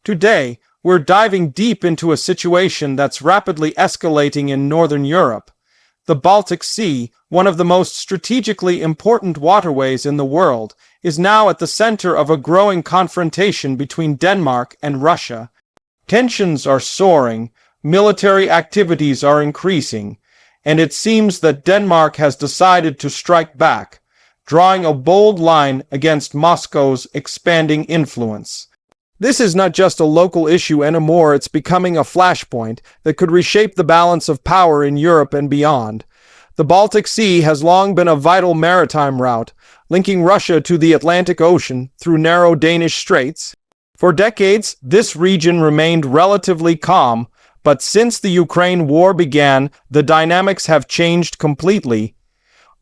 Today, we're diving deep into a situation that's rapidly escalating in Northern Europe. The Baltic Sea, one of the most strategically important waterways in the world, is now at the center of a growing confrontation between Denmark and Russia. Tensions are soaring, military activities are increasing, and it seems that Denmark has decided to strike back, drawing a bold line against Moscow's expanding influence. This is not just a local issue anymore, it's becoming a flashpoint that could reshape the balance of power in Europe and beyond. The Baltic Sea has long been a vital maritime route, linking Russia to the Atlantic Ocean through narrow Danish straits. For decades, this region remained relatively calm, but since the Ukraine war began, the dynamics have changed completely.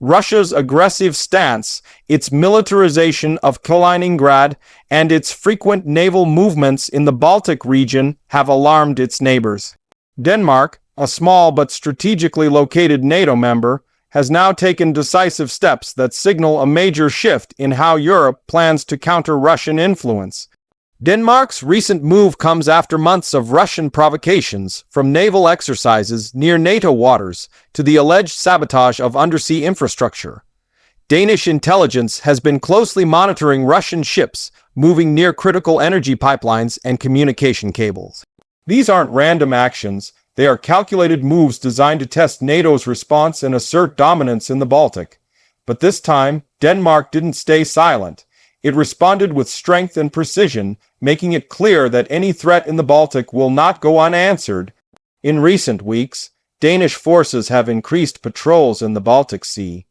Russia's aggressive stance, its militarization of Kaliningrad, and its frequent naval movements in the Baltic region have alarmed its neighbors. Denmark, a small but strategically located NATO member, has now taken decisive steps that signal a major shift in how Europe plans to counter Russian influence. Denmark's recent move comes after months of Russian provocations, from naval exercises near NATO waters to the alleged sabotage of undersea infrastructure. Danish intelligence has been closely monitoring Russian ships moving near critical energy pipelines and communication cables. These aren't random actions, they are calculated moves designed to test NATO's response and assert dominance in the Baltic. But this time, Denmark didn't stay silent. It responded with strength and precision, making it clear that any threat in the Baltic will not go unanswered. In recent weeks, Danish forces have increased patrols in the Baltic Sea,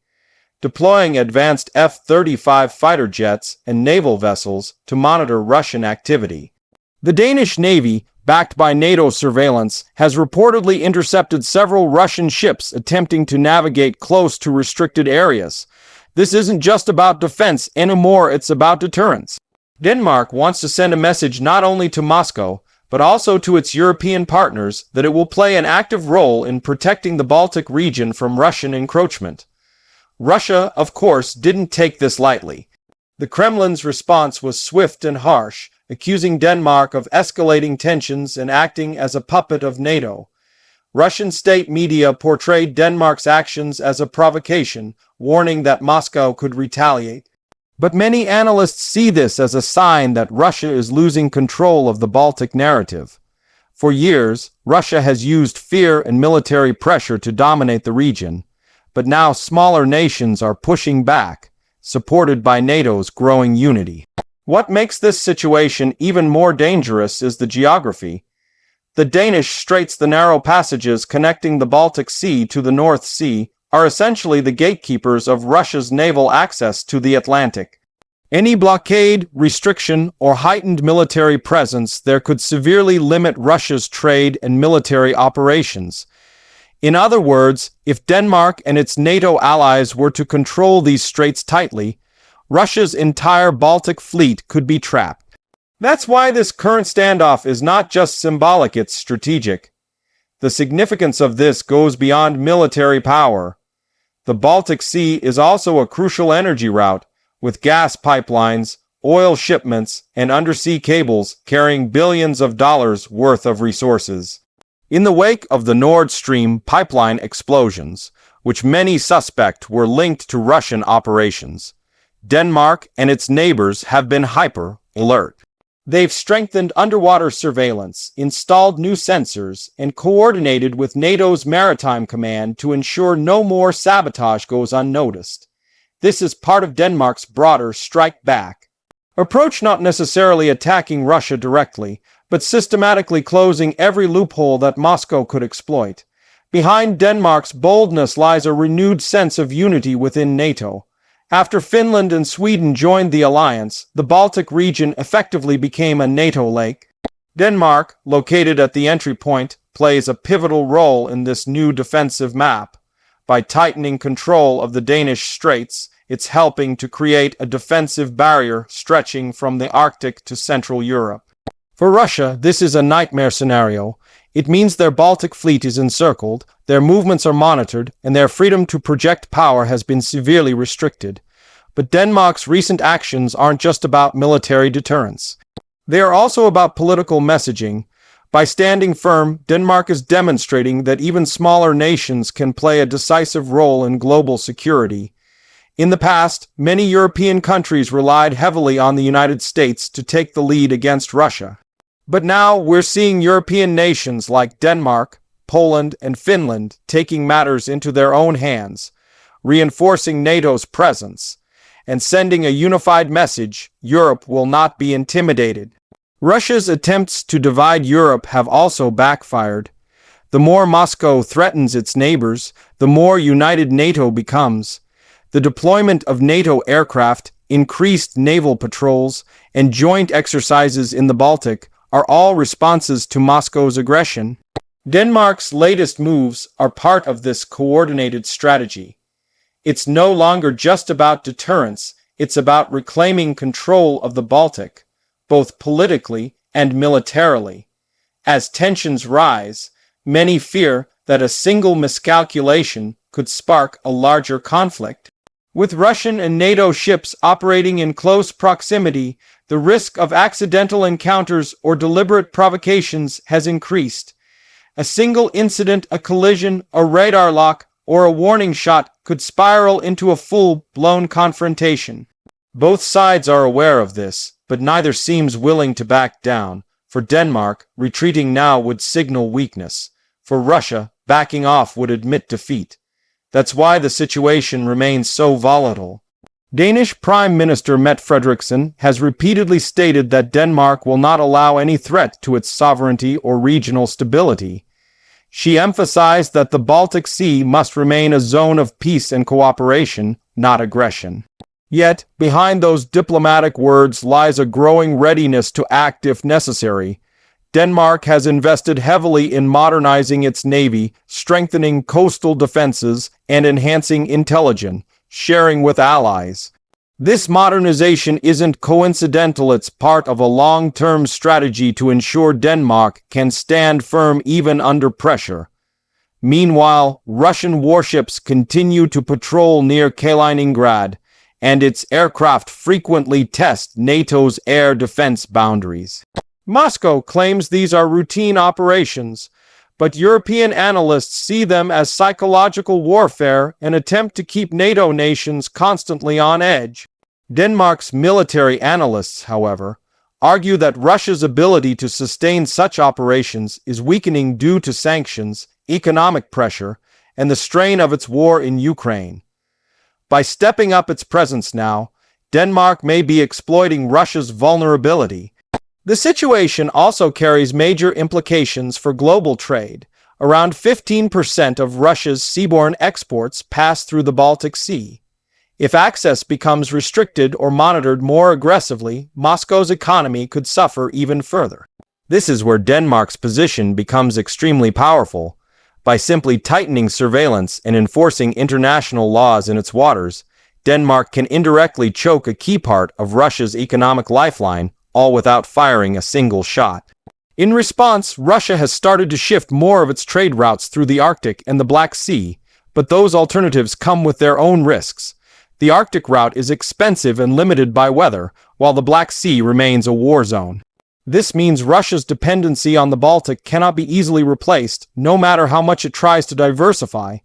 deploying advanced F-35 fighter jets and naval vessels to monitor Russian activity. The Danish Navy, backed by NATO surveillance, has reportedly intercepted several Russian ships attempting to navigate close to restricted areas. This isn't just about defense anymore, it's about deterrence. Denmark wants to send a message not only to Moscow, but also to its European partners that it will play an active role in protecting the Baltic region from Russian encroachment. Russia, of course, didn't take this lightly. The Kremlin's response was swift and harsh, accusing Denmark of escalating tensions and acting as a puppet of NATO. Russian state media portrayed Denmark's actions as a provocation, warning that Moscow could retaliate. But many analysts see this as a sign that Russia is losing control of the Baltic narrative. For years, Russia has used fear and military pressure to dominate the region, but now smaller nations are pushing back, supported by NATO's growing unity. What makes this situation even more dangerous is the geography. The Danish Straits, the narrow passages connecting the Baltic Sea to the North Sea, are essentially the gatekeepers of Russia's naval access to the Atlantic. Any blockade, restriction, or heightened military presence there could severely limit Russia's trade and military operations. In other words, if Denmark and its NATO allies were to control these straits tightly, Russia's entire Baltic fleet could be trapped. That's why this current standoff is not just symbolic, it's strategic. The significance of this goes beyond military power. The Baltic Sea is also a crucial energy route, with gas pipelines, oil shipments, and undersea cables carrying billions of dollars worth of resources. In the wake of the Nord Stream pipeline explosions, which many suspect were linked to Russian operations, Denmark and its neighbors have been hyper-alert. They've strengthened underwater surveillance, installed new sensors, and coordinated with NATO's Maritime Command to ensure no more sabotage goes unnoticed. This is part of Denmark's broader strike back approach, not necessarily attacking Russia directly, but systematically closing every loophole that Moscow could exploit. Behind Denmark's boldness lies a renewed sense of unity within NATO. After Finland and Sweden joined the alliance, the Baltic region effectively became a NATO lake. Denmark, located at the entry point, plays a pivotal role in this new defensive map. By tightening control of the Danish Straits, it's helping to create a defensive barrier stretching from the Arctic to Central Europe. For Russia, this is a nightmare scenario. It means their Baltic fleet is encircled, their movements are monitored, and their freedom to project power has been severely restricted. But Denmark's recent actions aren't just about military deterrence. They are also about political messaging. By standing firm, Denmark is demonstrating that even smaller nations can play a decisive role in global security. In the past, many European countries relied heavily on the United States to take the lead against Russia. But now we're seeing European nations like Denmark, Poland, and Finland taking matters into their own hands, reinforcing NATO's presence, and sending a unified message: Europe will not be intimidated. Russia's attempts to divide Europe have also backfired. The more Moscow threatens its neighbors, the more united NATO becomes. The deployment of NATO aircraft, increased naval patrols, and joint exercises in the Baltic are all responses to Moscow's aggression. Denmark's latest moves are part of this coordinated strategy. It's no longer just about deterrence, it's about reclaiming control of the Baltic, both politically and militarily. As tensions rise, many fear that a single miscalculation could spark a larger conflict. With Russian and NATO ships operating in close proximity, the risk of accidental encounters or deliberate provocations has increased. A single incident, a collision, a radar lock, or a warning shot could spiral into a full-blown confrontation. Both sides are aware of this, but neither seems willing to back down. For Denmark, retreating now would signal weakness. For Russia, backing off would admit defeat. That's why the situation remains so volatile. Danish Prime Minister Mette Frederiksen has repeatedly stated that Denmark will not allow any threat to its sovereignty or regional stability. She emphasized that the Baltic Sea must remain a zone of peace and cooperation, not aggression. Yet, behind those diplomatic words lies a growing readiness to act if necessary. Denmark has invested heavily in modernizing its navy, strengthening coastal defenses, and enhancing intelligence sharing with allies. This modernization isn't coincidental, it's part of a long-term strategy to ensure Denmark can stand firm even under pressure. Meanwhile, Russian warships continue to patrol near Kaliningrad, and its aircraft frequently test NATO's air defense boundaries. Moscow claims these are routine operations, but European analysts see them as psychological warfare and attempt to keep NATO nations constantly on edge. Denmark's military analysts, however, argue that Russia's ability to sustain such operations is weakening due to sanctions, economic pressure, and the strain of its war in Ukraine. By stepping up its presence now, Denmark may be exploiting Russia's vulnerability. The situation also carries major implications for global trade. Around 15% of Russia's seaborne exports pass through the Baltic Sea. If access becomes restricted or monitored more aggressively, Moscow's economy could suffer even further. This is where Denmark's position becomes extremely powerful. By simply tightening surveillance and enforcing international laws in its waters, Denmark can indirectly choke a key part of Russia's economic lifeline, all without firing a single shot. In response, Russia has started to shift more of its trade routes through the Arctic and the Black Sea, but those alternatives come with their own risks. The Arctic route is expensive and limited by weather, while the Black Sea remains a war zone. This means Russia's dependency on the Baltic cannot be easily replaced, no matter how much it tries to diversify.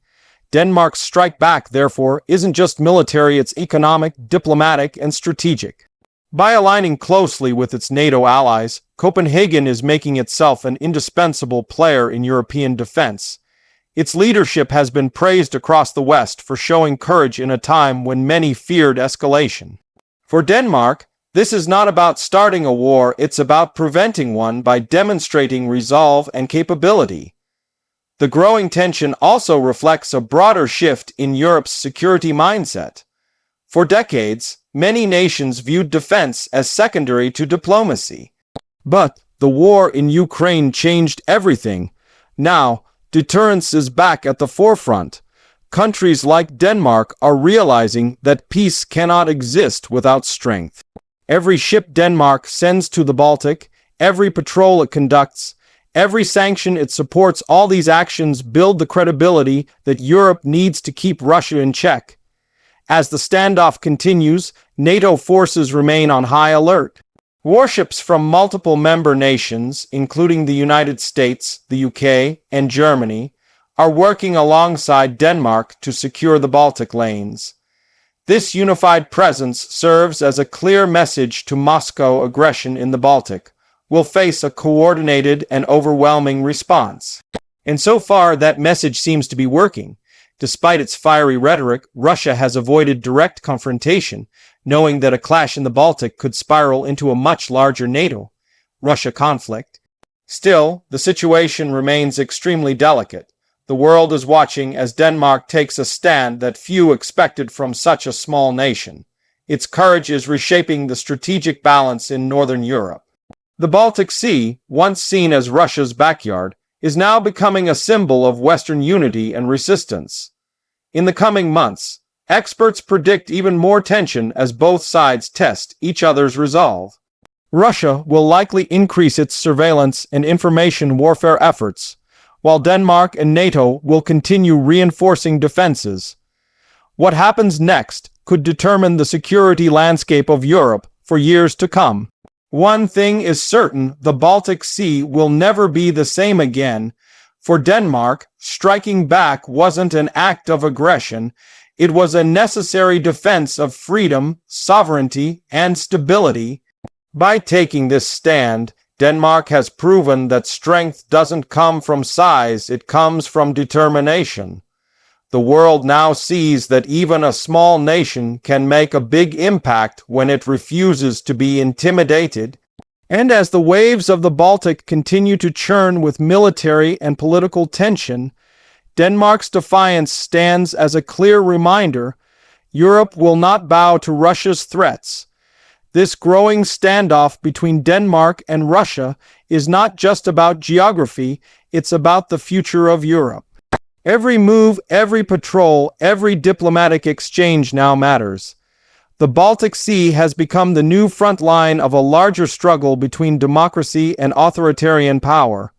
Denmark's strike back, therefore, isn't just military, it's economic, diplomatic, and strategic. By aligning closely with its NATO allies, Copenhagen is making itself an indispensable player in European defense. Its leadership has been praised across the West for showing courage in a time when many feared escalation. For Denmark, this is not about starting a war, it's about preventing one by demonstrating resolve and capability. The growing tension also reflects a broader shift in Europe's security mindset. For decades, many nations viewed defense as secondary to diplomacy. But the war in Ukraine changed everything. Now, deterrence is back at the forefront. Countries like Denmark are realizing that peace cannot exist without strength. Every ship Denmark sends to the Baltic, every patrol it conducts, every sanction it supports, all these actions build the credibility that Europe needs to keep Russia in check. As the standoff continues, NATO forces remain on high alert. Warships from multiple member nations, including the United States, the UK, and Germany, are working alongside Denmark to secure the Baltic lanes. This unified presence serves as a clear message to Moscow aggression in the Baltic will face a coordinated and overwhelming response. And so far, that message seems to be working. Despite its fiery rhetoric, Russia has avoided direct confrontation, knowing that a clash in the Baltic could spiral into a much larger NATO-Russia conflict. Still, the situation remains extremely delicate. The world is watching as Denmark takes a stand that few expected from such a small nation. Its courage is reshaping the strategic balance in Northern Europe. The Baltic Sea, once seen as Russia's backyard, is now becoming a symbol of Western unity and resistance. In the coming months, experts predict even more tension as both sides test each other's resolve. Russia will likely increase its surveillance and information warfare efforts, while Denmark and NATO will continue reinforcing defenses. What happens next could determine the security landscape of Europe for years to come. One thing is certain, the Baltic Sea will never be the same again. For Denmark, striking back wasn't an act of aggression, it was a necessary defense of freedom, sovereignty, and stability. By taking this stand, Denmark has proven that strength doesn't come from size, it comes from determination. The world now sees that even a small nation can make a big impact when it refuses to be intimidated. And as the waves of the Baltic continue to churn with military and political tension, Denmark's defiance stands as a clear reminder: Europe will not bow to Russia's threats. This growing standoff between Denmark and Russia is not just about geography, it's about the future of Europe. Every move, every patrol, every diplomatic exchange now matters. The Baltic Sea has become the new front line of a larger struggle between democracy and authoritarian power.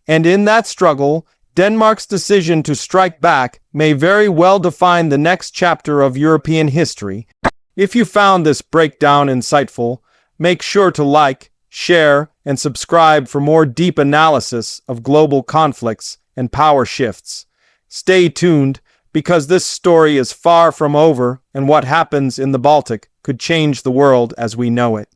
And in that struggle, Denmark's decision to strike back may very well define the next chapter of European history. If you found this breakdown insightful, make sure to like, share, and subscribe for more deep analysis of global conflicts and power shifts. Stay tuned, because this story is far from over, and what happens in the Baltic could change the world as we know it.